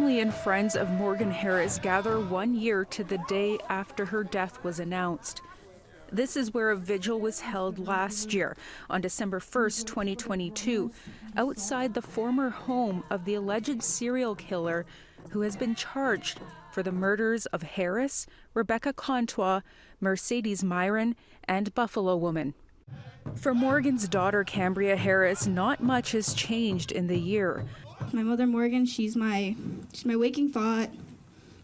Family and friends of Morgan Harris gather 1 year to the day after her death was announced. This is where a vigil was held last year, on December 1st, 2022, outside the former home of the alleged serial killer who has been charged for the murders of Harris, Rebecca Contois, Marcedes Myran, and Buffalo Woman. For Morgan's daughter, Cambria Harris, not much has changed in the year. My mother, Morgan, she's my waking thought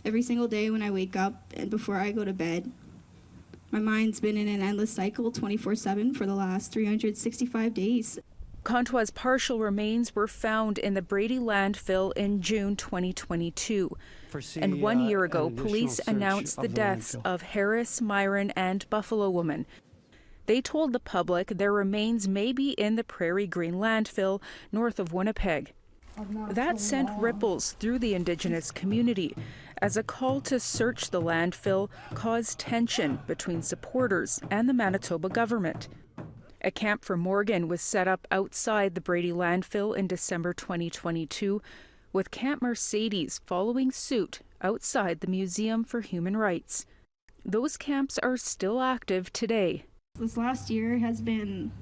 every single day when I wake up and before I go to bed. My mind's been in an endless cycle 24/7 for the last 365 days. Contois' partial remains were found in the Brady landfill in June 2022. And 1 year ago, police announced the deaths of Harris, Myran, and Buffalo Woman. They told the public their remains may be in the Prairie Green landfill north of Winnipeg. That sent ripples through the Indigenous community as a call to search the landfill caused tension between supporters and the Manitoba government. A camp for Morgan was set up outside the Brady landfill in December 2022, with Camp Marcedes following suit outside the Museum for Human Rights. Those camps are still active today. This last year has been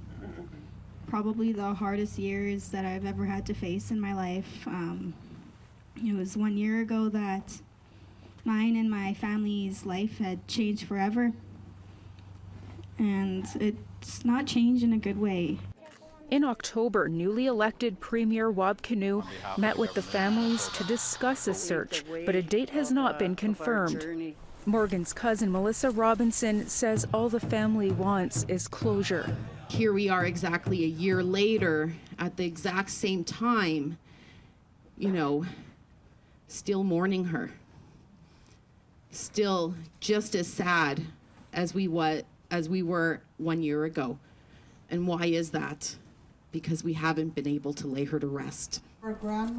probably the hardest years that I've ever had to face in my life. It was 1 year ago that mine and my family's life had changed forever. And it's not changed in a good way. In October, newly elected Premier Wab Kinew met with the families to discuss a search, but a date has not been confirmed. Morgan's cousin, Melissa Robinson, says all the family wants is closure. Here we are exactly a year later at the exact same time, still mourning her. Still just as sad as we were 1 year ago. And why is that? Because we haven't been able to lay her to rest.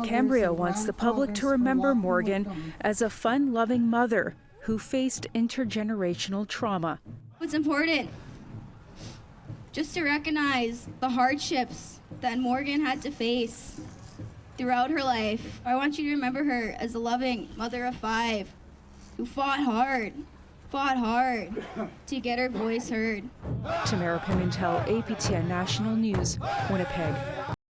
Cambria wants the public to remember Morgan as a fun-loving mother who faced intergenerational trauma. What's important? Just to recognize the hardships that Morgan had to face throughout her life. I want you to remember her as a loving mother of 5 who fought hard to get her voice heard. Tamara Pimentel, APTN National News, Winnipeg.